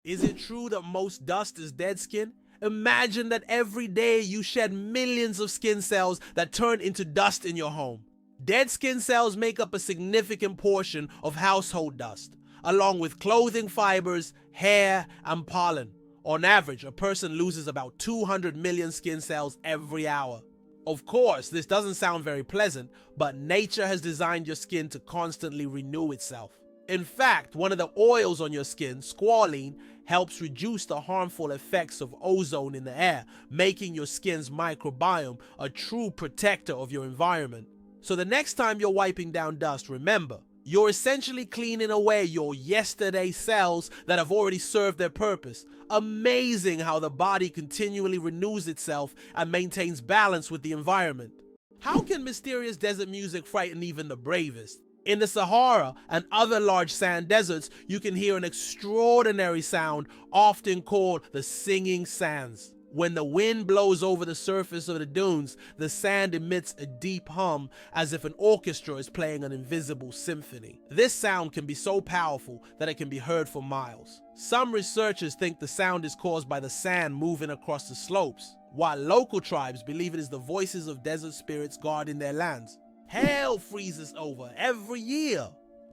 Is it true that most dust is dead skin? Imagine that every day you shed millions of skin cells that turn into dust in your home. Dead skin cells make up a significant portion of household dust, along with clothing fibers, hair, and pollen. On average, a person loses about 200 million skin cells every hour. Of course, this doesn't sound very pleasant, but nature has designed your skin to constantly renew itself. In fact, one of the oils on your skin, squalene, helps reduce the harmful effects of ozone in the air, making your skin's microbiome a true protector of your environment. So the next time you're wiping down dust, remember, you're essentially cleaning away your yesterday cells that have already served their purpose. Amazing how the body continually renews itself and maintains balance with the environment. How can mysterious desert music frighten even the bravest? In the Sahara and other large sand deserts, you can hear an extraordinary sound often called the singing sands. When the wind blows over the surface of the dunes, the sand emits a deep hum as if an orchestra is playing an invisible symphony. This sound can be so powerful that it can be heard for miles. Some researchers think the sound is caused by the sand moving across the slopes, while local tribes believe it is the voices of desert spirits guarding their lands. Hell freezes over every year.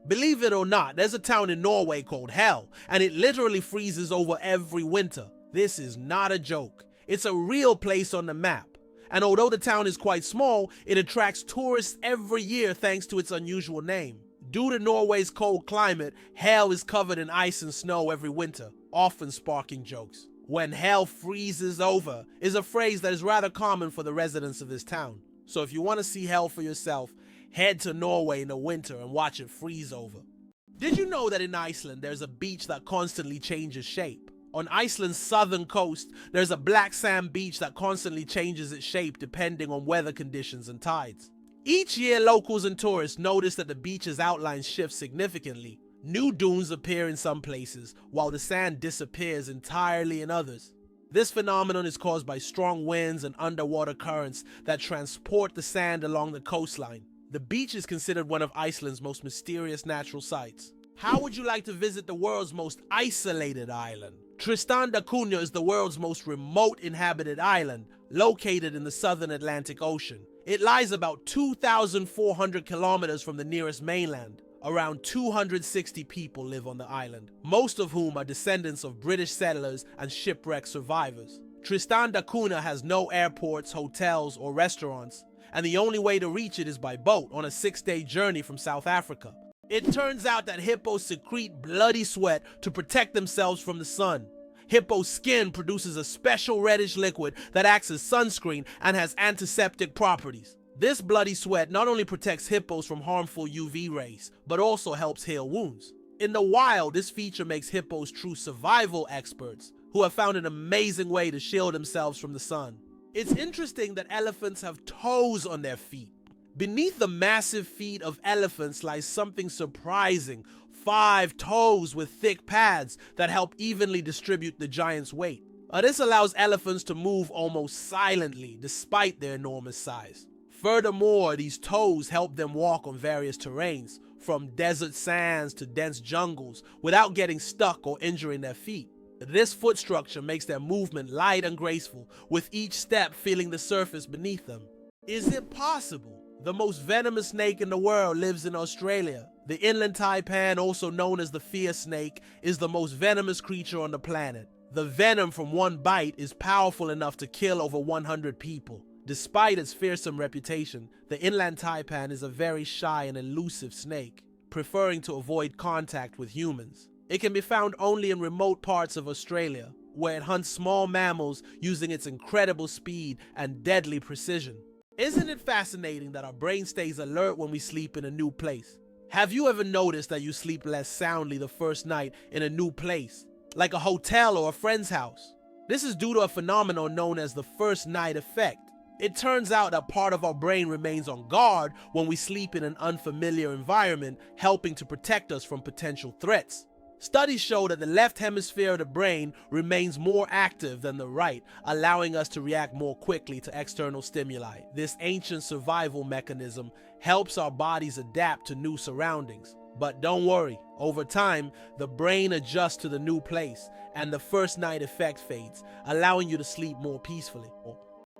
Believe it or not, there's a town in Norway called Hell, and it literally freezes over every winter. This is not a joke. It's a real place on the map. And although the town is quite small, it attracts tourists every year thanks to its unusual name. Due to Norway's cold climate, Hell is covered in ice and snow every winter, often sparking jokes. When hell freezes over is a phrase that is rather common for the residents of this town. So if you want to see hell for yourself, head to Norway in the winter and watch it freeze over. Did you know that in Iceland there's a beach that constantly changes shape? On Iceland's southern coast, there's a black sand beach that constantly changes its shape depending on weather conditions and tides. Each year, locals and tourists notice that the beach's outline shifts significantly. New dunes appear in some places, while the sand disappears entirely in others. This phenomenon is caused by strong winds and underwater currents that transport the sand along the coastline. The beach is considered one of Iceland's most mysterious natural sights. How would you like to visit the world's most isolated island? Tristan da Cunha is the world's most remote inhabited island, located in the southern Atlantic Ocean. It lies about 2,400 kilometers from the nearest mainland. Around 260 people live on the island, most of whom are descendants of British settlers and shipwreck survivors. Tristan da Cunha has no airports, hotels, or restaurants, and the only way to reach it is by boat on a 6-day journey from South Africa. It turns out that hippos secrete bloody sweat to protect themselves from the sun. Hippo's skin produces a special reddish liquid that acts as sunscreen and has antiseptic properties. This bloody sweat not only protects hippos from harmful UV rays, but also helps heal wounds. In the wild, this feature makes hippos true survival experts who have found an amazing way to shield themselves from the sun. It's interesting that elephants have toes on their feet. Beneath the massive feet of elephants lies something surprising: 5 toes with thick pads that help evenly distribute the giant's weight. This allows elephants to move almost silently despite their enormous size. Furthermore, these toes help them walk on various terrains, from desert sands to dense jungles, without getting stuck or injuring their feet. This foot structure makes their movement light and graceful, with each step feeling the surface beneath them. Is it possible? The most venomous snake in the world lives in Australia. The inland taipan, also known as the fear snake, is the most venomous creature on the planet. The venom from one bite is powerful enough to kill over 100 people. Despite its fearsome reputation, the inland taipan is a very shy and elusive snake, preferring to avoid contact with humans. It can be found only in remote parts of Australia, where it hunts small mammals using its incredible speed and deadly precision. Isn't it fascinating that our brain stays alert when we sleep in a new place? Have you ever noticed that you sleep less soundly the first night in a new place, like a hotel or a friend's house? This is due to a phenomenon known as the first night effect. It turns out that part of our brain remains on guard when we sleep in an unfamiliar environment, helping to protect us from potential threats. Studies show that the left hemisphere of the brain remains more active than the right, allowing us to react more quickly to external stimuli. This ancient survival mechanism helps our bodies adapt to new surroundings. But don't worry, Over time, the brain adjusts to the new place, and the first night effect fades, allowing you to sleep more peacefully.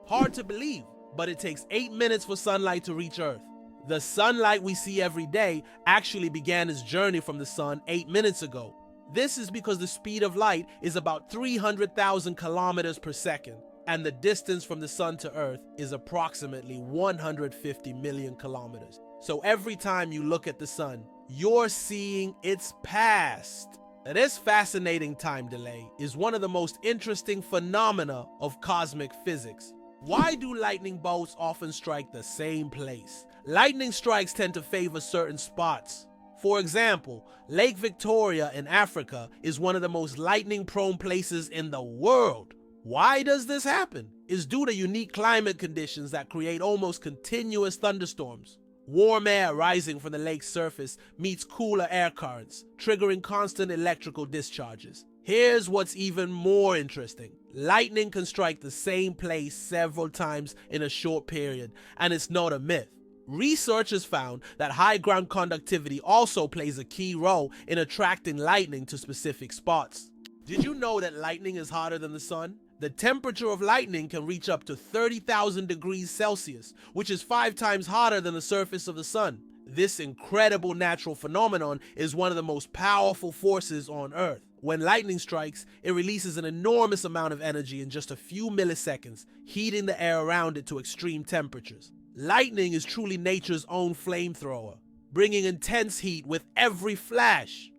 Hard to believe, but it takes 8 minutes for sunlight to reach Earth. The sunlight we see every day actually began its journey from the sun 8 minutes ago. This is because the speed of light is about 300,000 kilometers per second, and the distance from the sun to Earth is approximately 150 million kilometers. So every time you look at the sun, you're seeing its past. Now, this fascinating time delay is one of the most interesting phenomena of cosmic physics. Why do lightning bolts often strike the same place? Lightning strikes tend to favor certain spots. For example, Lake Victoria in Africa is one of the most lightning-prone places in the world. Why does this happen? It's due to unique climate conditions that create almost continuous thunderstorms. Warm air rising from the lake's surface meets cooler air currents, triggering constant electrical discharges. Here's what's even more interesting. Lightning can strike the same place several times in a short period, and it's not a myth. Researchers found that high ground conductivity also plays a key role in attracting lightning to specific spots. Did you know that lightning is hotter than the sun? The temperature of lightning can reach up to 30,000 degrees Celsius, which is 5 times hotter than the surface of the sun. This incredible natural phenomenon is one of the most powerful forces on Earth. When lightning strikes, it releases an enormous amount of energy in just a few milliseconds, heating the air around it to extreme temperatures. Lightning is truly nature's own flamethrower, bringing intense heat with every flash.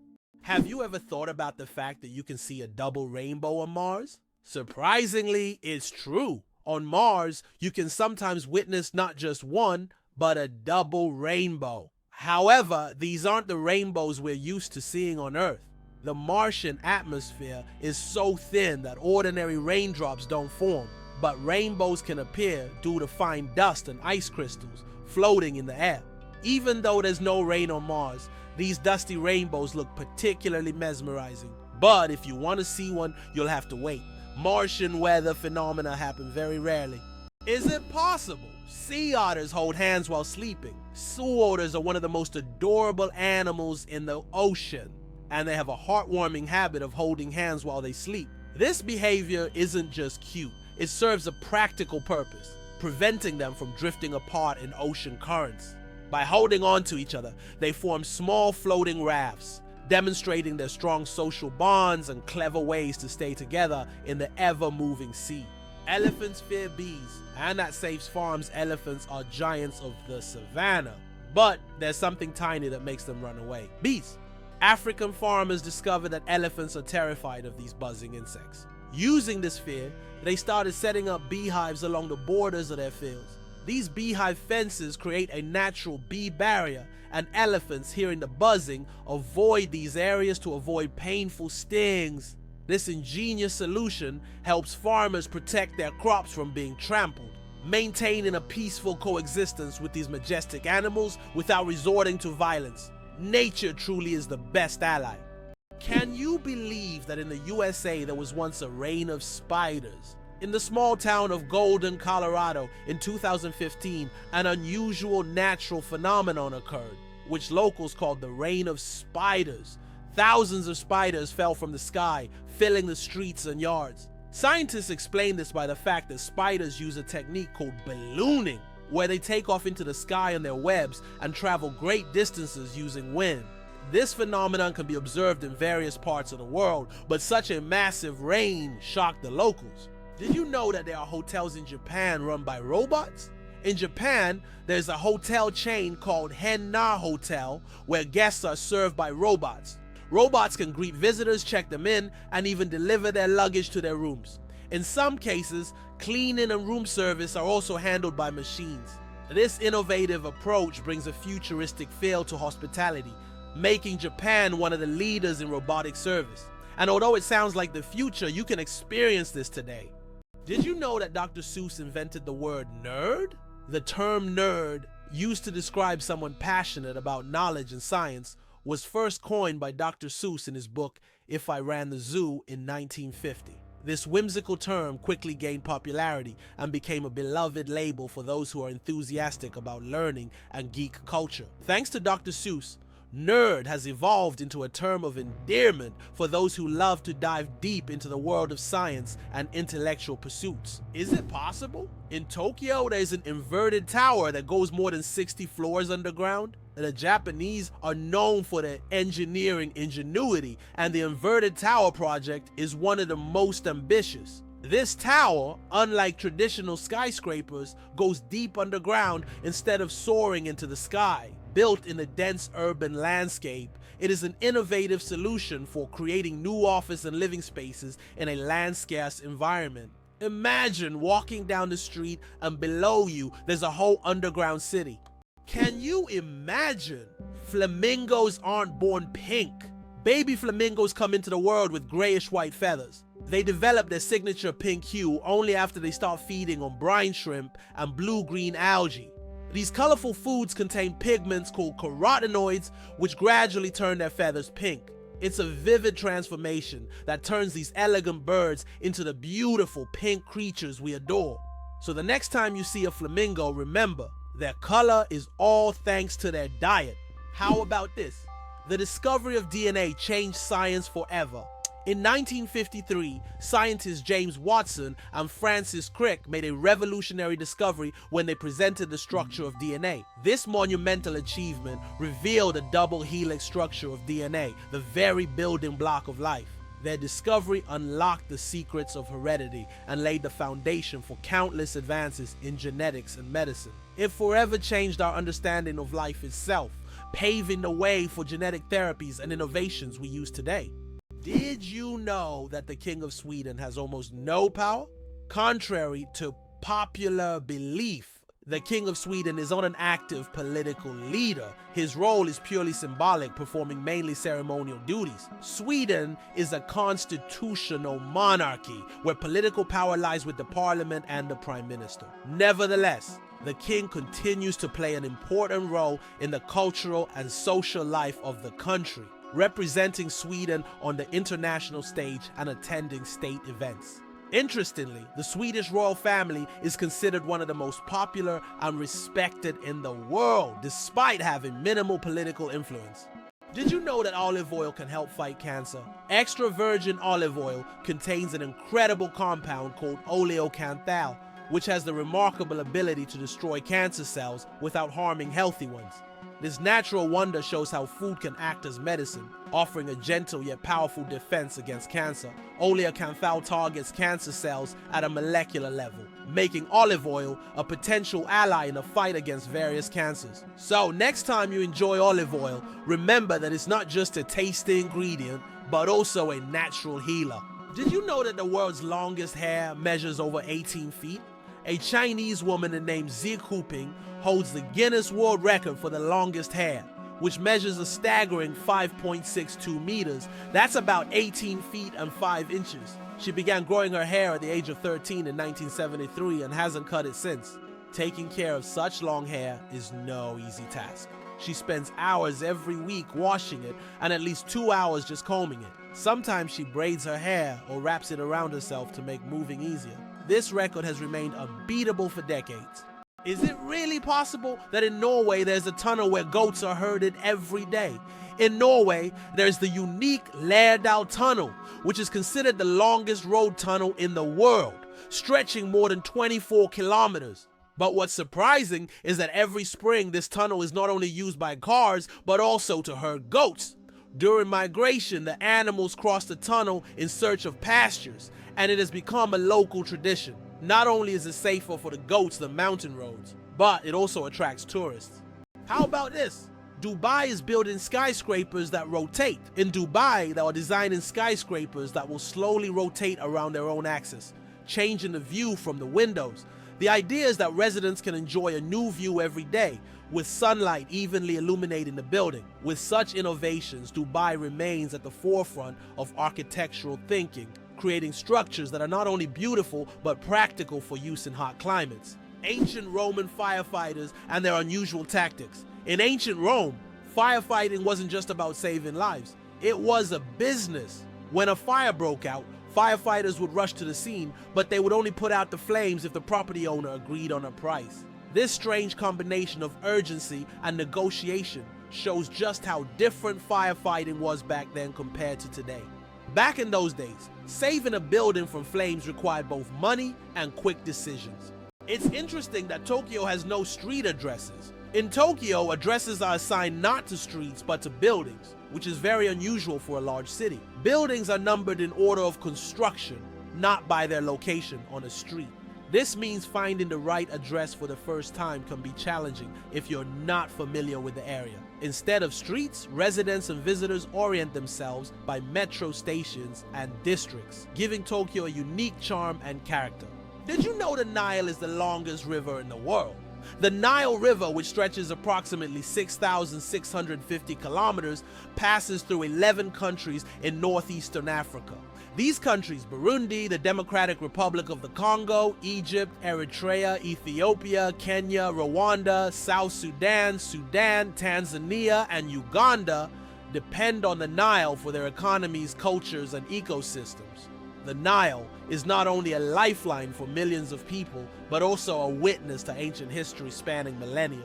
Have you ever thought about the fact that you can see a double rainbow on Mars? Surprisingly, it's true. On Mars, you can sometimes witness not just one, but a double rainbow. However, these aren't the rainbows we're used to seeing on Earth. The Martian atmosphere is so thin that ordinary raindrops don't form, but rainbows can appear due to fine dust and ice crystals floating in the air. Even though there's no rain on Mars, these dusty rainbows look particularly mesmerizing. But if you want to see one, you'll have to wait. Martian weather phenomena happen very rarely. Is it possible? Sea otters hold hands while sleeping. Sea otters are one of the most adorable animals in the ocean, and they have a heartwarming habit of holding hands while they sleep. This behavior isn't just cute, it serves a practical purpose, preventing them from drifting apart in ocean currents. By holding on to each other, they form small floating rafts, demonstrating their strong social bonds and clever ways to stay together in the ever-moving sea. Elephants fear bees, and at Safe's Farms, elephants are giants of the savannah. But there's something tiny that makes them run away: bees. African farmers discovered that elephants are terrified of these buzzing insects. Using this fear, they started setting up beehives along the borders of their fields. These beehive fences create a natural bee barrier, and elephants, hearing the buzzing, avoid these areas to avoid painful stings. This ingenious solution helps farmers protect their crops from being trampled, maintaining a peaceful coexistence with these majestic animals without resorting to violence. Nature truly is the best ally. Can you believe that in the USA there was once a reign of spiders? In the small town of Golden, Colorado, in 2015, an unusual natural phenomenon occurred, which locals called the reign of spiders. Thousands of spiders fell from the sky, filling the streets and yards. Scientists explain this by the fact that spiders use a technique called ballooning, where they take off into the sky on their webs and travel great distances using wind. This phenomenon can be observed in various parts of the world, but such a massive reign shocked the locals. Did you know that there are hotels in Japan run by robots? In Japan, there's a hotel chain called Henna Hotel where guests are served by robots. Robots can greet visitors, check them in, and even deliver their luggage to their rooms. In some cases, cleaning and room service are also handled by machines. This innovative approach brings a futuristic feel to hospitality, making Japan one of the leaders in robotic service. And although it sounds like the future, you can experience this today. Did you know that Dr. Seuss invented the word nerd? The term nerd, used to describe someone passionate about knowledge and science, was first coined by Dr. Seuss in his book If I Ran the Zoo in 1950. This whimsical term quickly gained popularity and became a beloved label for those who are enthusiastic about learning and geek culture. Thanks to Dr. Seuss, Nerd has evolved into a term of endearment for those who love to dive deep into the world of science and intellectual pursuits. Is it possible? In Tokyo, there's an inverted tower that goes more than 60 floors underground. The Japanese are known for their engineering ingenuity, and the inverted tower project is one of the most ambitious. This tower, unlike traditional skyscrapers, goes deep underground instead of soaring into the sky. Built in a dense urban landscape, it is an innovative solution for creating new office and living spaces in a land-scarce environment. Imagine walking down the street and below you there's a whole underground city. Can you imagine? Flamingos aren't born pink. Baby flamingos come into the world with grayish-white feathers. They develop their signature pink hue only after they start feeding on brine shrimp and blue-green algae. These colorful foods contain pigments called carotenoids, which gradually turn their feathers pink. It's a vivid transformation that turns these elegant birds into the beautiful pink creatures we adore. So the next time you see a flamingo, remember, their color is all thanks to their diet. How about this? The discovery of DNA changed science forever. In 1953, scientists James Watson and Francis Crick made a revolutionary discovery when they presented the structure of DNA. This monumental achievement revealed a double helix structure of DNA, the very building block of life. Their discovery unlocked the secrets of heredity and laid the foundation for countless advances in genetics and medicine. It forever changed our understanding of life itself, paving the way for genetic therapies and innovations we use today. Did you know that the King of Sweden has almost no power? Contrary to popular belief, the King of Sweden is not an active political leader. His role is purely symbolic, performing mainly ceremonial duties. Sweden is a constitutional monarchy where political power lies with the parliament and the prime minister. Nevertheless, the king continues to play an important role in the cultural and social life of the country, representing Sweden on the international stage and attending state events. Interestingly, the Swedish royal family is considered one of the most popular and respected in the world, despite having minimal political influence. Did you know that olive oil can help fight cancer? Extra virgin olive oil contains an incredible compound called oleocanthal, which has the remarkable ability to destroy cancer cells without harming healthy ones. This natural wonder shows how food can act as medicine, offering a gentle yet powerful defense against cancer. Oleocanthal targets cancer cells at a molecular level, making olive oil a potential ally in the fight against various cancers. So next time you enjoy olive oil, remember that it's not just a tasty ingredient, but also a natural healer. Did you know that the world's longest hair measures over 18 feet? A Chinese woman named Xi Jinping holds the Guinness World Record for the longest hair, which measures a staggering 5.62 meters. That's about 18 feet and 5 inches. She began growing her hair at the age of 13 in 1973 and hasn't cut it since. Taking care of such long hair is no easy task. She spends hours every week washing it and at least 2 hours just combing it. Sometimes she braids her hair or wraps it around herself to make moving easier. This record has remained unbeatable for decades. Is it really possible that in Norway there's a tunnel where goats are herded every day? In Norway, there's the unique Lærdal Tunnel, which is considered the longest road tunnel in the world, stretching more than 24 kilometers. But what's surprising is that every spring this tunnel is not only used by cars, but also to herd goats. During migration, the animals cross the tunnel in search of pastures, and it has become a local tradition. Not only is it safer for the goats than mountain roads, but it also attracts tourists. How about this? Dubai is building skyscrapers that rotate. In Dubai, they are designing skyscrapers that will slowly rotate around their own axis, changing the view from the windows. The idea is that residents can enjoy a new view every day, with sunlight evenly illuminating the building. With such innovations, Dubai remains at the forefront of architectural thinking, creating structures that are not only beautiful, but practical for use in hot climates. Ancient Roman firefighters and their unusual tactics. In ancient Rome, firefighting wasn't just about saving lives. It was a business. When a fire broke out, firefighters would rush to the scene, but they would only put out the flames if the property owner agreed on a price. This strange combination of urgency and negotiation shows just how different firefighting was back then compared to today. Back in those days, saving a building from flames required both money and quick decisions. It's interesting that Tokyo has no street addresses. In Tokyo, addresses are assigned not to streets but to buildings, which is very unusual for a large city. Buildings are numbered in order of construction, not by their location on a street. This means finding the right address for the first time can be challenging if you're not familiar with the area. Instead of streets, residents and visitors orient themselves by metro stations and districts, giving Tokyo a unique charm and character. Did you know the Nile is the longest river in the world? The Nile River, which stretches approximately 6,650 kilometers, passes through 11 countries in northeastern Africa. These countries, Burundi, the Democratic Republic of the Congo, Egypt, Eritrea, Ethiopia, Kenya, Rwanda, South Sudan, Tanzania, and Uganda, depend on the Nile for their economies, cultures, and ecosystems. The Nile is not only a lifeline for millions of people, but also a witness to ancient history spanning millennia.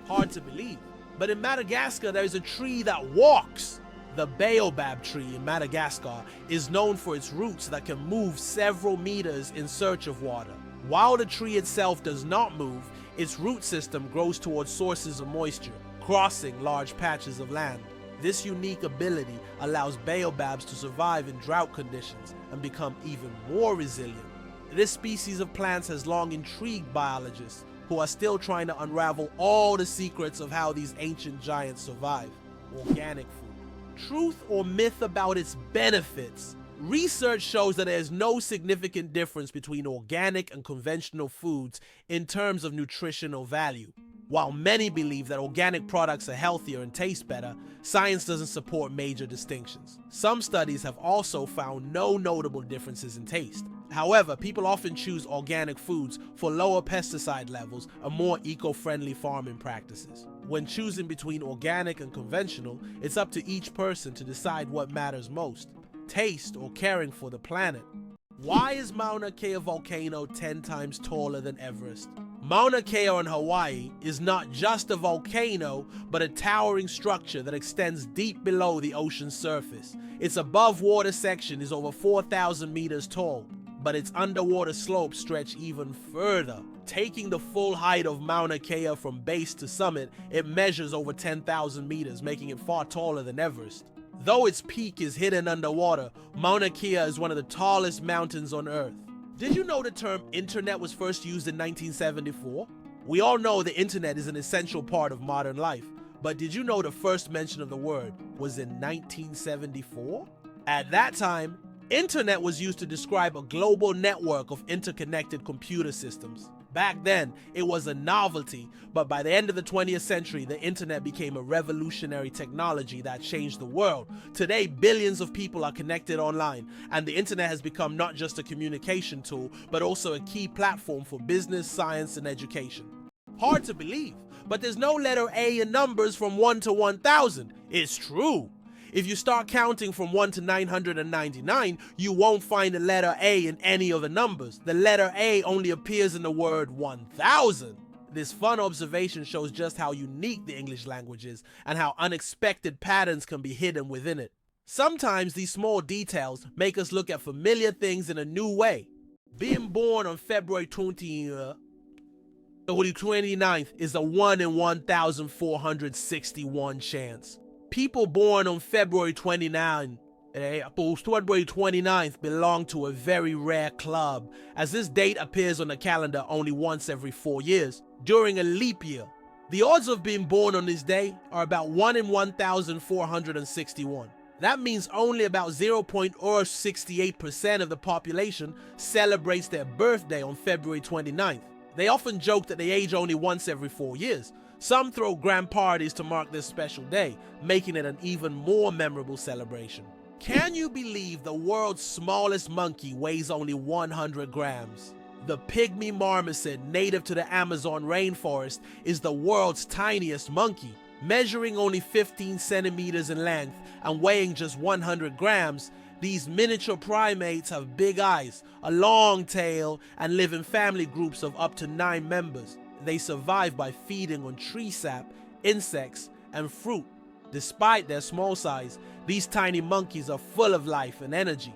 Hard to believe, but in Madagascar there is a tree that walks. The baobab tree in Madagascar is known for its roots that can move several meters in search of water. While the tree itself does not move, its root system grows towards sources of moisture, crossing large patches of land. This unique ability allows baobabs to survive in drought conditions and become even more resilient. This species of plants has long intrigued biologists who are still trying to unravel all the secrets of how these ancient giants survive. Organic food. Truth or myth about its benefits? Research shows that there is no significant difference between organic and conventional foods in terms of nutritional value. While many believe that organic products are healthier and taste better, science doesn't support major distinctions. Some studies have also found no notable differences in taste. However, people often choose organic foods for lower pesticide levels and more eco-friendly farming practices. When choosing between organic and conventional, it's up to each person to decide what matters most: taste or caring for the planet. Why is Mauna Kea volcano 10 times taller than Everest? Mauna Kea in Hawaii is not just a volcano, but a towering structure that extends deep below the ocean's surface. Its above water section is over 4,000 meters tall, but its underwater slopes stretch even further. Taking the full height of Mauna Kea from base to summit, it measures over 10,000 meters, making it far taller than Everest. Though its peak is hidden underwater, Mauna Kea is one of the tallest mountains on Earth. Did you know the term internet was first used in 1974? We all know the internet is an essential part of modern life, but did you know the first mention of the word was in 1974? At that time, internet was used to describe a global network of interconnected computer systems. Back then, it was a novelty, but by the end of the 20th century, the internet became a revolutionary technology that changed the world. Today, billions of people are connected online, and the internet has become not just a communication tool, but also a key platform for business, science, and education. Hard to believe, but there's no letter A in numbers from 1 to 1,000. It's true. If you start counting from 1 to 999, you won't find the letter A in any of the numbers. The letter A only appears in the word 1,000. This fun observation shows just how unique the English language is and how unexpected patterns can be hidden within it. Sometimes these small details make us look at familiar things in a new way. Being born on February 29th is a 1 in 1,461 chance. People born on February 29th belong to a very rare club, as this date appears on the calendar only once every 4 years, during a leap year. The odds of being born on this day are about 1 in 1,461. That means only about 0.068% of the population celebrates their birthday on February 29th. They often joke that they age only once every 4 years. Some throw grand parties to mark this special day, making it an even more memorable celebration. Can you believe the world's smallest monkey weighs only 100 grams? The pygmy marmoset, native to the Amazon rainforest, is the world's tiniest monkey. Measuring only 15 centimeters in length and weighing just 100 grams, these miniature primates have big eyes, a long tail, and live in family groups of up to 9 members. They survive by feeding on tree sap, insects, and fruit. Despite their small size, these tiny monkeys are full of life and energy.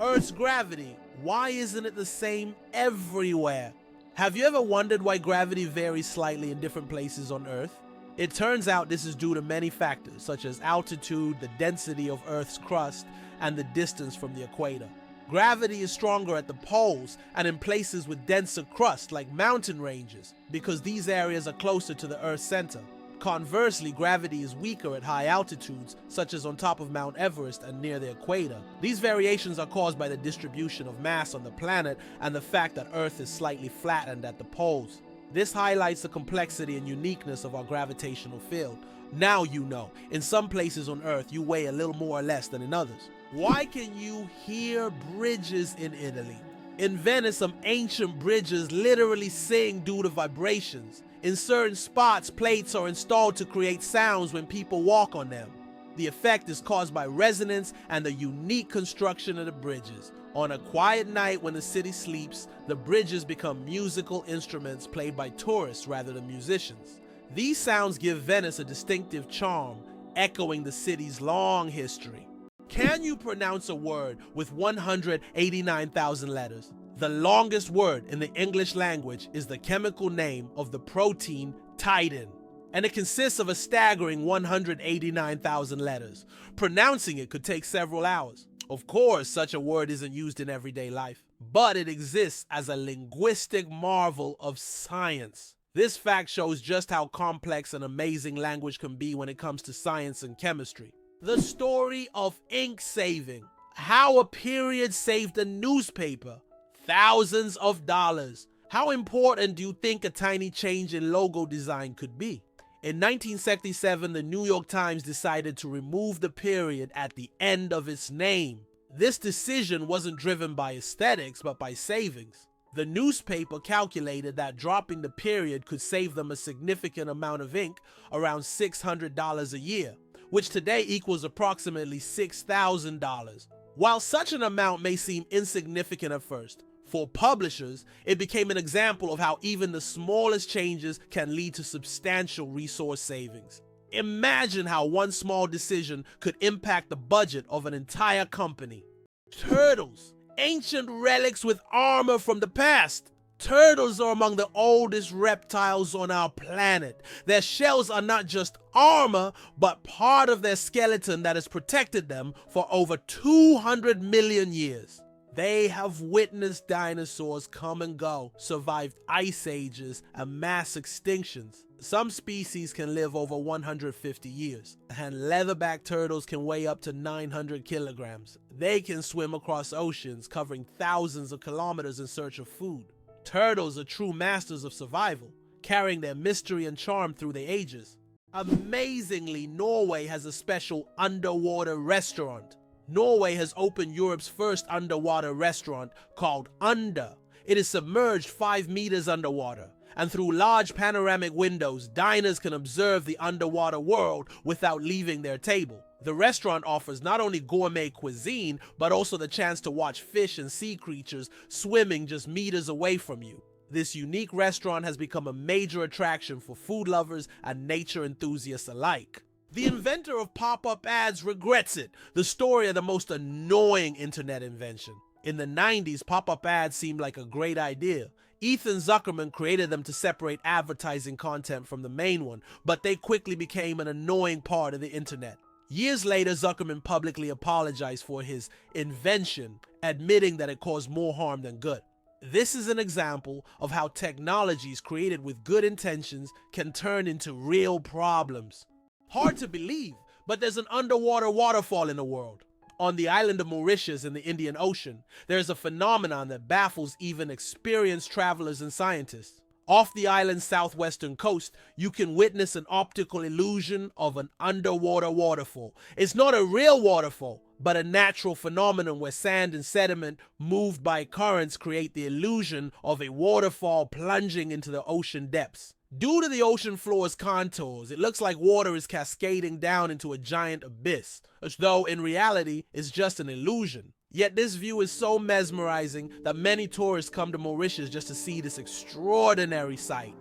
Earth's gravity, why isn't it the same everywhere? Have you ever wondered why gravity varies slightly in different places on Earth? It turns out this is due to many factors, such as altitude, the density of Earth's crust, and the distance from the equator. Gravity is stronger at the poles and in places with denser crust like mountain ranges, because these areas are closer to the Earth's center. Conversely, gravity is weaker at high altitudes, such as on top of Mount Everest and near the equator. These variations are caused by the distribution of mass on the planet and the fact that Earth is slightly flattened at the poles. This highlights the complexity and uniqueness of our gravitational field. Now you know, in some places on Earth you weigh a little more or less than in others. Why can you hear bridges in Italy? In Venice, some ancient bridges literally sing due to vibrations. In certain spots, plates are installed to create sounds when people walk on them. The effect is caused by resonance and the unique construction of the bridges. On a quiet night when the city sleeps, the bridges become musical instruments played by tourists rather than musicians. These sounds give Venice a distinctive charm, echoing the city's long history. Can you pronounce a word with 189,000 letters? The longest word in the English language is the chemical name of the protein titin, and it consists of a staggering 189,000 letters. Pronouncing it could take several hours. Of course, such a word isn't used in everyday life, but it exists as a linguistic marvel of science. This fact shows just how complex and amazing language can be when it comes to science and chemistry. The story of ink saving. How a period saved a newspaper. Thousands of dollars. How important do you think a tiny change in logo design could be? In 1967, the New York Times decided to remove the period at the end of its name. This decision wasn't driven by aesthetics, but by savings. The newspaper calculated that dropping the period could save them a significant amount of ink, around $600 a year, which today equals approximately $6,000. While such an amount may seem insignificant at first, for publishers, it became an example of how even the smallest changes can lead to substantial resource savings. Imagine how one small decision could impact the budget of an entire company. Turtles, ancient relics with armor from the past. Turtles are among the oldest reptiles on our planet. Their shells are not just armor, but part of their skeleton that has protected them for over 200 million years. They have witnessed dinosaurs come and go, survived ice ages and mass extinctions. Some species can live over 150 years, and leatherback turtles can weigh up to 900 kilograms. They can swim across oceans, covering thousands of kilometers in search of food. Turtles are true masters of survival, carrying their mystery and charm through the ages. Amazingly, Norway has a special underwater restaurant. Norway has opened Europe's first underwater restaurant called Under. It is submerged 5 meters underwater, and through large panoramic windows, diners can observe the underwater world without leaving their table. The restaurant offers not only gourmet cuisine, but also the chance to watch fish and sea creatures swimming just meters away from you. This unique restaurant has become a major attraction for food lovers and nature enthusiasts alike. The inventor of pop-up ads regrets it, the story of the most annoying internet invention. In the 90s, pop-up ads seemed like a great idea. Ethan Zuckerman created them to separate advertising content from the main one, but they quickly became an annoying part of the internet. Years later, Zuckerman publicly apologized for his invention, admitting that it caused more harm than good. This is an example of how technologies created with good intentions can turn into real problems. Hard to believe, but there's an underwater waterfall in the world. On the island of Mauritius in the Indian Ocean, there's a phenomenon that baffles even experienced travelers and scientists. Off the island's southwestern coast, you can witness an optical illusion of an underwater waterfall. It's not a real waterfall, but a natural phenomenon where sand and sediment moved by currents create the illusion of a waterfall plunging into the ocean depths. Due to the ocean floor's contours, it looks like water is cascading down into a giant abyss, as though in reality it's just an illusion. Yet this view is so mesmerizing that many tourists come to Mauritius just to see this extraordinary sight.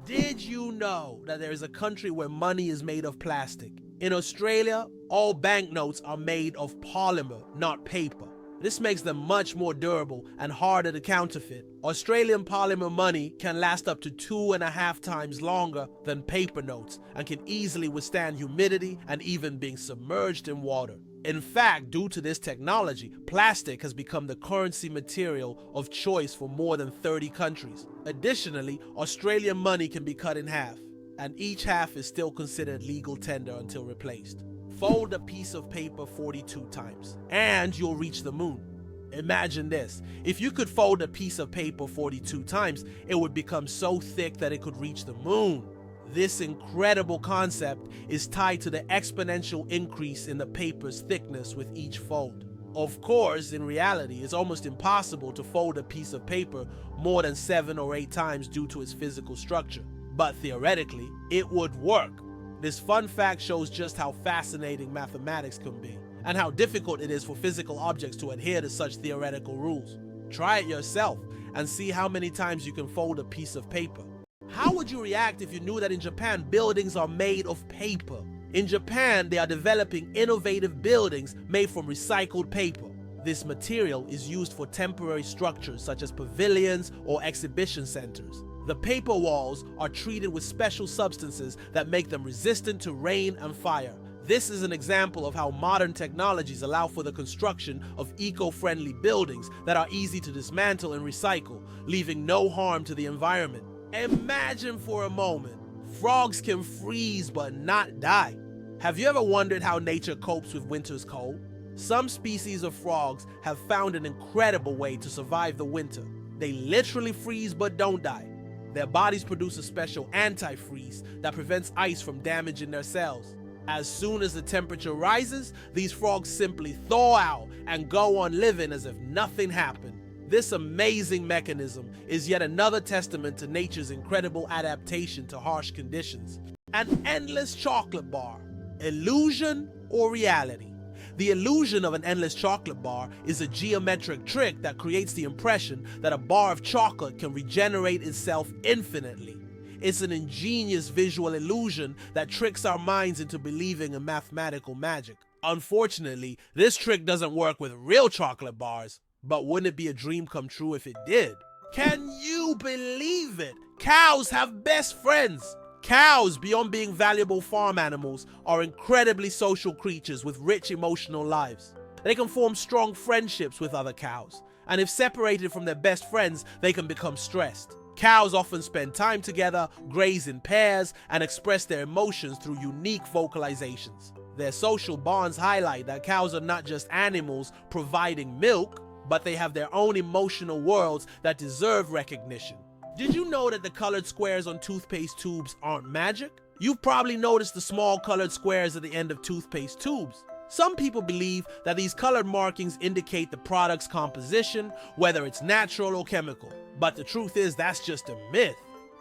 Did you know that there is a country where money is made of plastic? In Australia, all banknotes are made of polymer, not paper. This makes them much more durable and harder to counterfeit. Australian polymer money can last up to 2.5 times longer than paper notes and can easily withstand humidity and even being submerged in water. In fact, due to this technology, plastic has become the currency material of choice for more than 30 countries. Additionally, Australian money can be cut in half, and each half is still considered legal tender until replaced. Fold a piece of paper 42 times, and you'll reach the moon. Imagine this. If you could fold a piece of paper 42 times, it would become so thick that it could reach the moon. This incredible concept is tied to the exponential increase in the paper's thickness with each fold. Of course, in reality, it's almost impossible to fold a piece of paper more than 7 or 8 times due to its physical structure. But theoretically, it would work. This fun fact shows just how fascinating mathematics can be, and how difficult it is for physical objects to adhere to such theoretical rules. Try it yourself and see how many times you can fold a piece of paper. How would you react if you knew that in Japan, buildings are made of paper? In Japan, they are developing innovative buildings made from recycled paper. This material is used for temporary structures such as pavilions or exhibition centers. The paper walls are treated with special substances that make them resistant to rain and fire. This is an example of how modern technologies allow for the construction of eco-friendly buildings that are easy to dismantle and recycle, leaving no harm to the environment. Imagine for a moment, frogs can freeze but not die. Have you ever wondered how nature copes with winter's cold? Some species of frogs have found an incredible way to survive the winter. They literally freeze but don't die. Their bodies produce a special antifreeze that prevents ice from damaging their cells. As soon as the temperature rises, these frogs simply thaw out and go on living as if nothing happened. This amazing mechanism is yet another testament to nature's incredible adaptation to harsh conditions. An endless chocolate bar. Illusion or reality? The illusion of an endless chocolate bar is a geometric trick that creates the impression that a bar of chocolate can regenerate itself infinitely. It's an ingenious visual illusion that tricks our minds into believing in mathematical magic. Unfortunately, this trick doesn't work with real chocolate bars, but wouldn't it be a dream come true if it did? Can you believe it? Cows have best friends! Cows, beyond being valuable farm animals, are incredibly social creatures with rich emotional lives. They can form strong friendships with other cows, and if separated from their best friends, they can become stressed. Cows often spend time together, graze in pairs, and express their emotions through unique vocalizations. Their social bonds highlight that cows are not just animals providing milk, but they have their own emotional worlds that deserve recognition. Did you know that the colored squares on toothpaste tubes aren't magic? You've probably noticed the small colored squares at the end of toothpaste tubes. Some people believe that these colored markings indicate the product's composition, whether it's natural or chemical. But the truth is that's just a myth.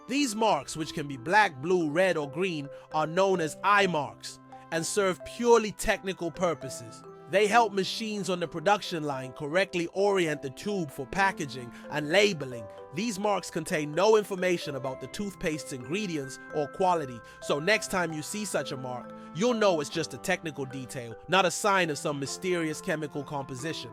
These marks, which can be black, blue, red, or green, are known as eye marks and serve purely technical purposes. They help machines on the production line correctly orient the tube for packaging and labeling. These marks contain no information about the toothpaste's ingredients or quality, so next time you see such a mark, you'll know it's just a technical detail, not a sign of some mysterious chemical composition.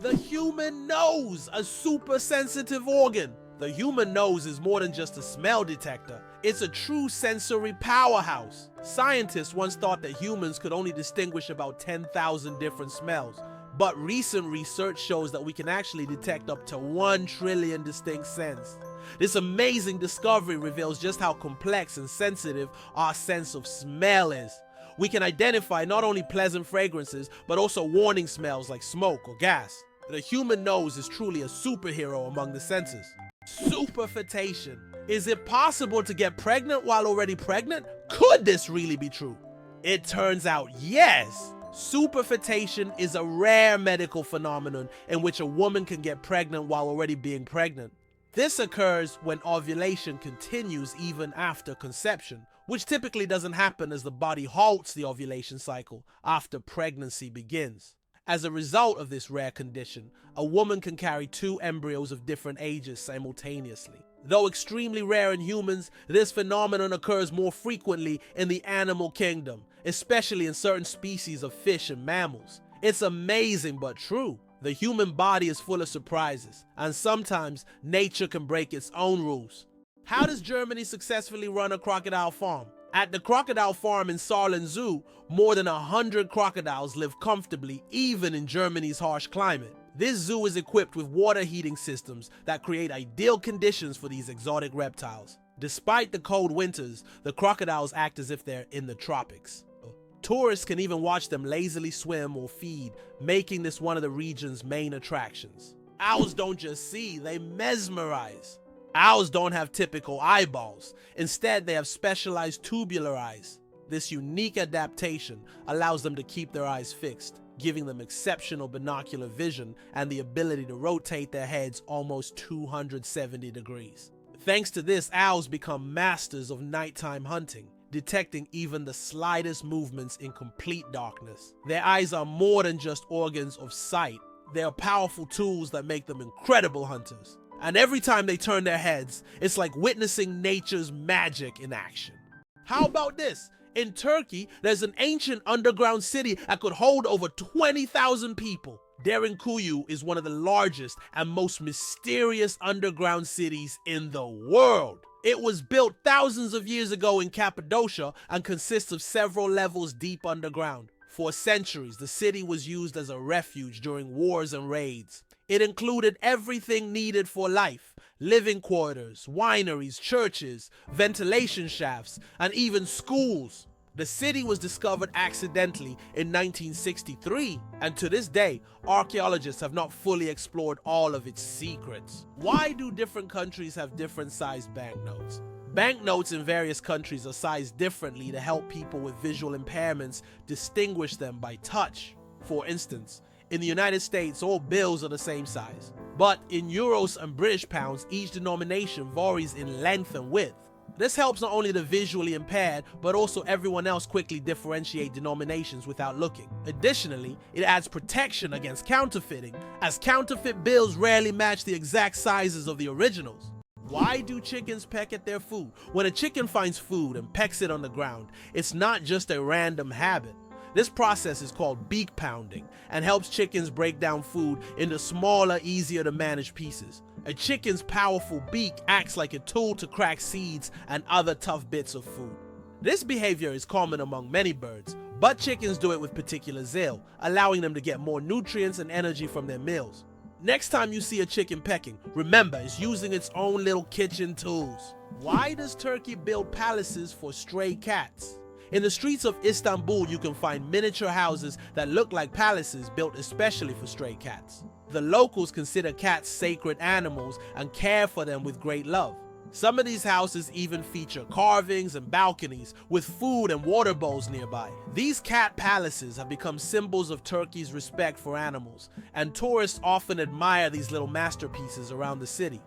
The human nose, a super sensitive organ. The human nose is more than just a smell detector. It's a true sensory powerhouse. Scientists once thought that humans could only distinguish about 10,000 different smells, but recent research shows that we can actually detect up to 1 trillion distinct scents. This amazing discovery reveals just how complex and sensitive our sense of smell is. We can identify not only pleasant fragrances, but also warning smells like smoke or gas. The human nose is truly a superhero among the senses. Superfetation. Is it possible to get pregnant while already pregnant? Could this really be true? It turns out yes. Superfetation is a rare medical phenomenon in which a woman can get pregnant while already being pregnant. This occurs when ovulation continues even after conception, which typically doesn't happen as the body halts the ovulation cycle after pregnancy begins. As a result of this rare condition, a woman can carry 2 embryos of different ages simultaneously. Though extremely rare in humans, this phenomenon occurs more frequently in the animal kingdom, especially in certain species of fish and mammals. It's amazing but true. The human body is full of surprises, and sometimes nature can break its own rules. How does Germany successfully run a crocodile farm? At the crocodile farm in Saarland Zoo, more than 100 crocodiles live comfortably even in Germany's harsh climate. This zoo is equipped with water heating systems that create ideal conditions for these exotic reptiles. Despite the cold winters, the crocodiles act as if they're in the tropics. Tourists can even watch them lazily swim or feed, making this one of the region's main attractions. Owls don't just see, they mesmerize. Owls don't have typical eyeballs. Instead, they have specialized tubular eyes. This unique adaptation allows them to keep their eyes fixed, giving them exceptional binocular vision and the ability to rotate their heads almost 270 degrees. Thanks to this, owls become masters of nighttime hunting, detecting even the slightest movements in complete darkness. Their eyes are more than just organs of sight. They are powerful tools that make them incredible hunters. And every time they turn their heads, it's like witnessing nature's magic in action. How about this? In Turkey, there's an ancient underground city that could hold over 20,000 people. Derinkuyu is one of the largest and most mysterious underground cities in the world. It was built thousands of years ago in Cappadocia and consists of several levels deep underground. For centuries, the city was used as a refuge during wars and raids. It included everything needed for life: living quarters, wineries, churches, ventilation shafts, and even schools. The city was discovered accidentally in 1963, and to this day, archaeologists have not fully explored all of its secrets. Why do different countries have different sized banknotes? Banknotes in various countries are sized differently to help people with visual impairments distinguish them by touch. For instance, in the United States, all bills are the same size. But in euros and British pounds, each denomination varies in length and width. This helps not only the visually impaired, but also everyone else quickly differentiate denominations without looking. Additionally, it adds protection against counterfeiting, as counterfeit bills rarely match the exact sizes of the originals. Why do chickens peck at their food? When a chicken finds food and pecks it on the ground, it's not just a random habit. This process is called beak pounding and helps chickens break down food into smaller, easier to manage pieces. A chicken's powerful beak acts like a tool to crack seeds and other tough bits of food. This behavior is common among many birds, but chickens do it with particular zeal, allowing them to get more nutrients and energy from their meals. Next time you see a chicken pecking, remember it's using its own little kitchen tools. Why does Turkey build palaces for stray cats? In the streets of Istanbul, you can find miniature houses that look like palaces built especially for stray cats. The locals consider cats sacred animals and care for them with great love. Some of these houses even feature carvings and balconies with food and water bowls nearby. These cat palaces have become symbols of Turkey's respect for animals, and tourists often admire these little masterpieces around the city.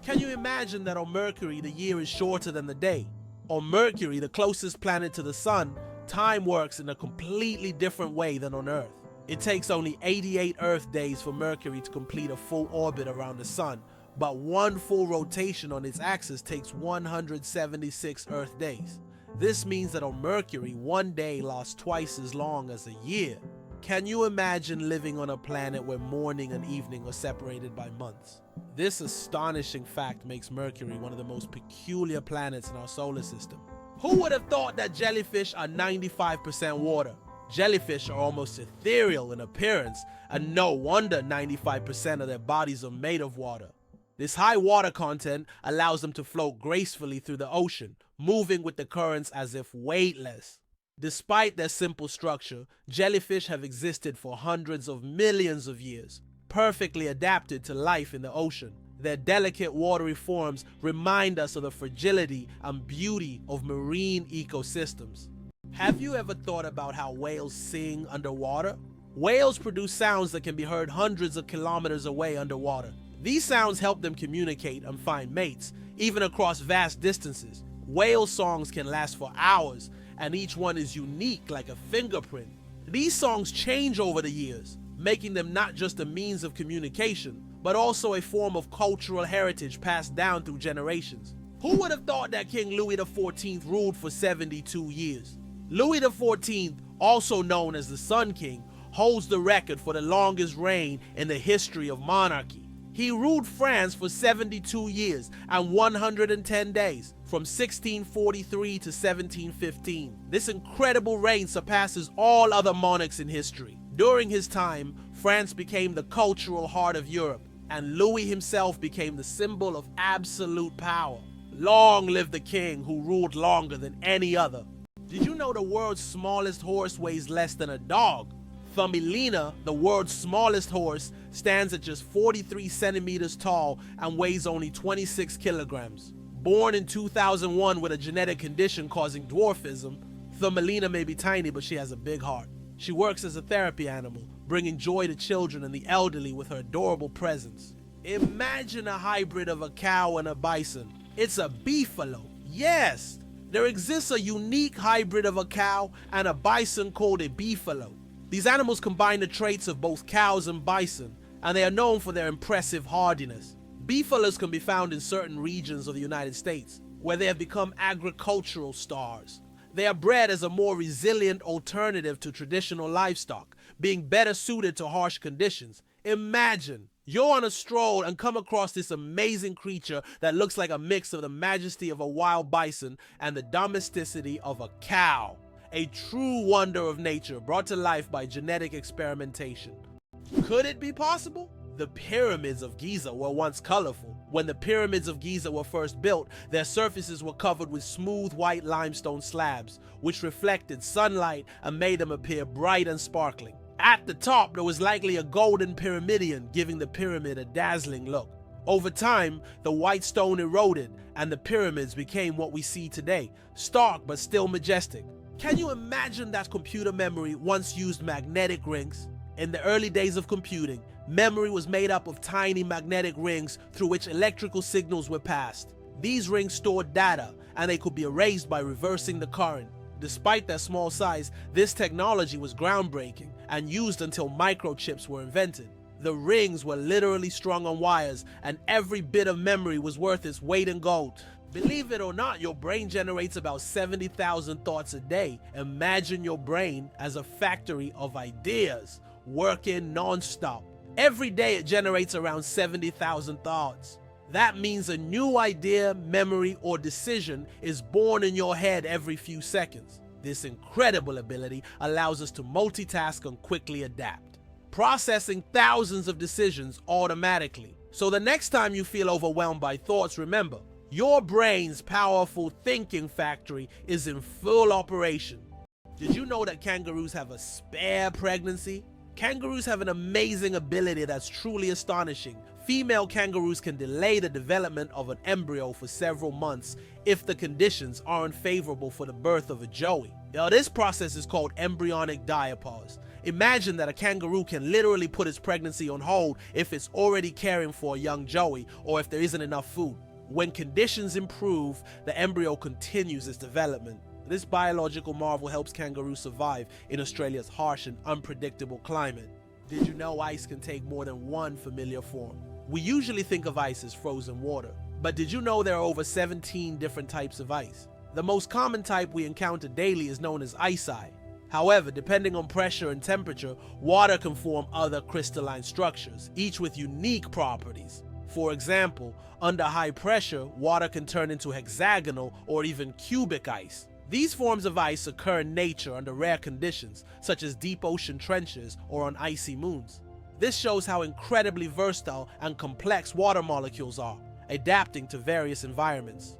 Can you imagine that on Mercury the year is shorter than the day? On Mercury, the closest planet to the sun, time works in a completely different way than on Earth. It takes only 88 Earth days for Mercury to complete a full orbit around the sun, but one full rotation on its axis takes 176 Earth days. This means that on Mercury, one day lasts twice as long as a year. Can you imagine living on a planet where morning and evening are separated by months? This astonishing fact makes Mercury one of the most peculiar planets in our solar system. Who would have thought that jellyfish are 95% water? Jellyfish are almost ethereal in appearance, and no wonder 95% of their bodies are made of water. This high water content allows them to float gracefully through the ocean, moving with the currents as if weightless. Despite their simple structure, jellyfish have existed for hundreds of millions of years, perfectly adapted to life in the ocean. Their delicate watery forms remind us of the fragility and beauty of marine ecosystems. Have you ever thought about how whales sing underwater? Whales produce sounds that can be heard hundreds of kilometers away underwater. These sounds help them communicate and find mates, even across vast distances. Whale songs can last for hours, and each one is unique like a fingerprint. These songs change over the years, making them not just a means of communication, but also a form of cultural heritage passed down through generations. Who would have thought that King Louis the 14th ruled for 72 years? Louis the 14th, also known as the Sun King, holds the record for the longest reign in the history of monarchy. He ruled France for 72 years and 110 days, from 1643 to 1715. This incredible reign surpasses all other monarchs in history. During his time, France became the cultural heart of Europe, and Louis himself became the symbol of absolute power. Long live the king who ruled longer than any other. Did you know the world's smallest horse weighs less than a dog? Thumbelina, the world's smallest horse, stands at just 43 centimeters tall and weighs only 26 kilograms. Born in 2001 with a genetic condition causing dwarfism, Thumbelina may be tiny, but she has a big heart. She works as a therapy animal, bringing joy to children and the elderly with her adorable presence. Imagine a hybrid of a cow and a bison. It's a beefalo. Yes, there exists a unique hybrid of a cow and a bison called a beefalo. These animals combine the traits of both cows and bison, and they are known for their impressive hardiness. Beefalos can be found in certain regions of the United States, where they have become agricultural stars. They are bred as a more resilient alternative to traditional livestock, being better suited to harsh conditions. Imagine, you're on a stroll and come across this amazing creature that looks like a mix of the majesty of a wild bison and the domesticity of a cow. A true wonder of nature brought to life by genetic experimentation. Could it be possible? The Pyramids of Giza were once colorful. When the Pyramids of Giza were first built, their surfaces were covered with smooth white limestone slabs, which reflected sunlight and made them appear bright and sparkling. At the top, there was likely a golden pyramidion, giving the pyramid a dazzling look. Over time, the white stone eroded, and the pyramids became what we see today, stark but still majestic. Can you imagine that computer memory once used magnetic rings? In the early days of computing, memory was made up of tiny magnetic rings through which electrical signals were passed. These rings stored data, and they could be erased by reversing the current. Despite their small size, this technology was groundbreaking and used until microchips were invented. The rings were literally strung on wires, and every bit of memory was worth its weight in gold. Believe it or not, your brain generates about 70,000 thoughts a day. Imagine your brain as a factory of ideas, working non-stop. Every day it generates around 70,000 thoughts. That means a new idea, memory, or decision is born in your head every few seconds. This incredible ability allows us to multitask and quickly adapt, processing thousands of decisions automatically. So the next time you feel overwhelmed by thoughts, remember, your brain's powerful thinking factory is in full operation. Did you know that kangaroos have a spare pregnancy? Kangaroos have an amazing ability that's truly astonishing. Female kangaroos can delay the development of an embryo for several months if the conditions aren't favorable for the birth of a joey. Now, this process is called embryonic diapause. Imagine that a kangaroo can literally put its pregnancy on hold if it's already caring for a young joey or if there isn't enough food. When conditions improve, the embryo continues its development. This biological marvel helps kangaroos survive in Australia's harsh and unpredictable climate. Did you know ice can take more than one familiar form? We usually think of ice as frozen water, but did you know there are over 17 different types of ice? The most common type we encounter daily is known as ice. However, depending on pressure and temperature, water can form other crystalline structures, each with unique properties. For example, under high pressure, water can turn into hexagonal or even cubic ice. These forms of ice occur in nature under rare conditions, such as deep ocean trenches or on icy moons. This shows how incredibly versatile and complex water molecules are, adapting to various environments.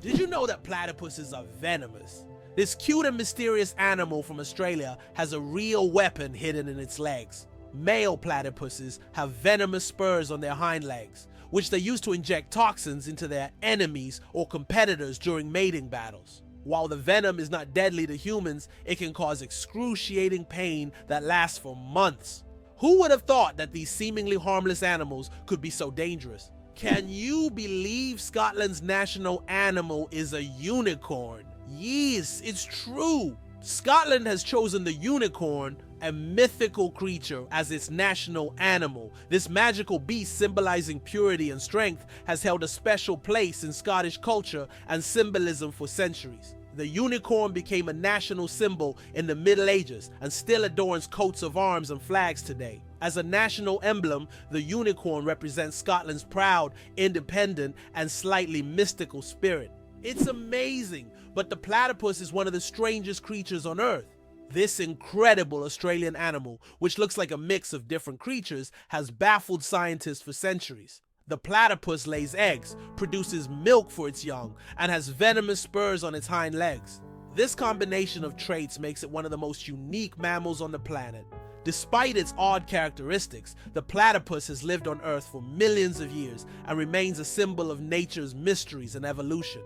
Did you know that platypuses are venomous? This cute and mysterious animal from Australia has a real weapon hidden in its legs. Male platypuses have venomous spurs on their hind legs, which they use to inject toxins into their enemies or competitors during mating battles. While the venom is not deadly to humans, it can cause excruciating pain that lasts for months. Who would have thought that these seemingly harmless animals could be so dangerous? Can you believe Scotland's national animal is a unicorn? Yes, it's true. Scotland has chosen the unicorn, a mythical creature as its national animal. This magical beast, symbolizing purity and strength, has held a special place in Scottish culture and symbolism for centuries. The unicorn became a national symbol in the Middle Ages and still adorns coats of arms and flags today. As a national emblem, the unicorn represents Scotland's proud, independent, and slightly mystical spirit. It's amazing, but the platypus is one of the strangest creatures on Earth. This incredible Australian animal, which looks like a mix of different creatures, has baffled scientists for centuries. The platypus lays eggs, produces milk for its young, and has venomous spurs on its hind legs. This combination of traits makes it one of the most unique mammals on the planet. Despite its odd characteristics, the platypus has lived on Earth for millions of years and remains a symbol of nature's mysteries and evolution.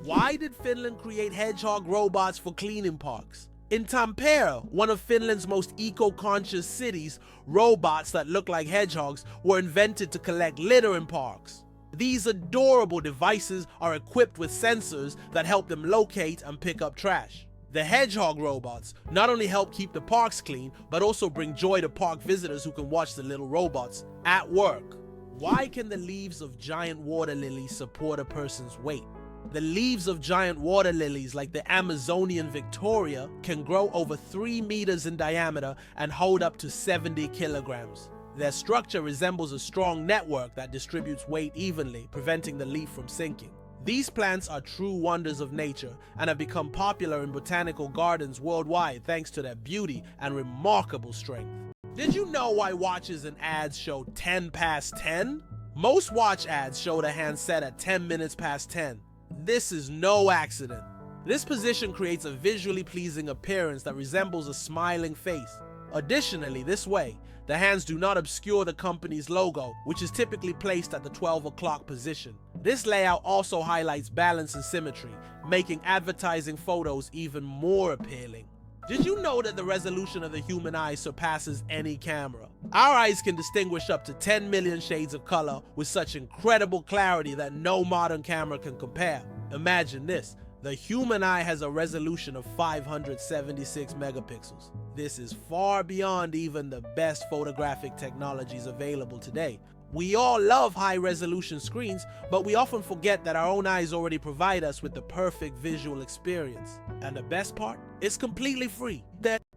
Why did Finland create hedgehog robots for cleaning parks? In Tampere, one of Finland's most eco-conscious cities, robots that look like hedgehogs were invented to collect litter in parks. These adorable devices are equipped with sensors that help them locate and pick up trash. The hedgehog robots not only help keep the parks clean, but also bring joy to park visitors who can watch the little robots at work. Why can the leaves of giant water lilies support a person's weight? The leaves of giant water lilies like the Amazonian Victoria can grow over 3 meters in diameter and hold up to 70 kilograms. Their structure resembles a strong network that distributes weight evenly, preventing the leaf from sinking. These plants are true wonders of nature and have become popular in botanical gardens worldwide thanks to their beauty and remarkable strength. Did you know why watches and ads show 10 past 10? Most watch ads show the hand set at 10 minutes past 10. This is no accident. This position creates a visually pleasing appearance that resembles a smiling face. Additionally, this way, the hands do not obscure the company's logo, which is typically placed at the 12 o'clock position. This layout also highlights balance and symmetry, making advertising photos even more appealing. Did you know that the resolution of the human eye surpasses any camera? Our eyes can distinguish up to 10 million shades of color with such incredible clarity that no modern camera can compare. Imagine this, the human eye has a resolution of 576 megapixels. This is far beyond even the best photographic technologies available today. We all love high-resolution screens, but we often forget that our own eyes already provide us with the perfect visual experience. And the best part? It's completely free.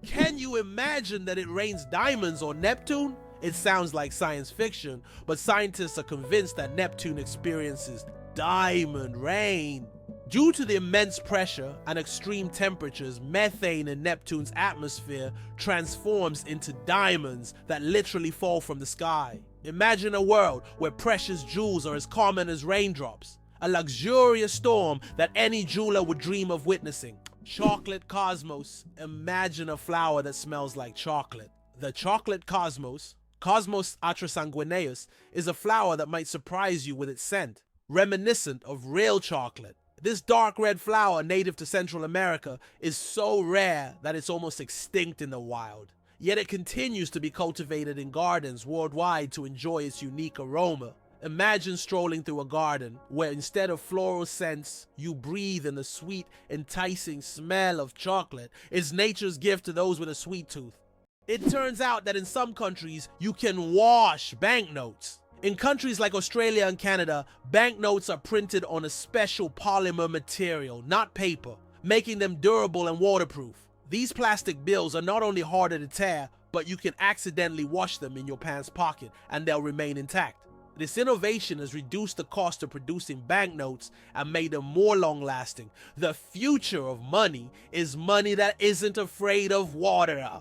Can you imagine that it rains diamonds on Neptune? It sounds like science fiction, but scientists are convinced that Neptune experiences diamond rain. Due to the immense pressure and extreme temperatures, methane in Neptune's atmosphere transforms into diamonds that literally fall from the sky. Imagine a world where precious jewels are as common as raindrops. A luxurious storm that any jeweler would dream of witnessing. Chocolate cosmos. Imagine a flower that smells like chocolate. The chocolate cosmos, Cosmos atrasanguineus, is a flower that might surprise you with its scent, reminiscent of real chocolate. This dark red flower, native to Central America, is so rare that it's almost extinct in the wild. Yet it continues to be cultivated in gardens worldwide to enjoy its unique aroma. Imagine strolling through a garden where instead of floral scents, you breathe in the sweet, enticing smell of chocolate. It's nature's gift to those with a sweet tooth. It turns out that in some countries, you can wash banknotes. In countries like Australia and Canada, banknotes are printed on a special polymer material, not paper, making them durable and waterproof. These plastic bills are not only harder to tear, but you can accidentally wash them in your pants pocket and they'll remain intact. This innovation has reduced the cost of producing banknotes and made them more long-lasting. The future of money is money that isn't afraid of water.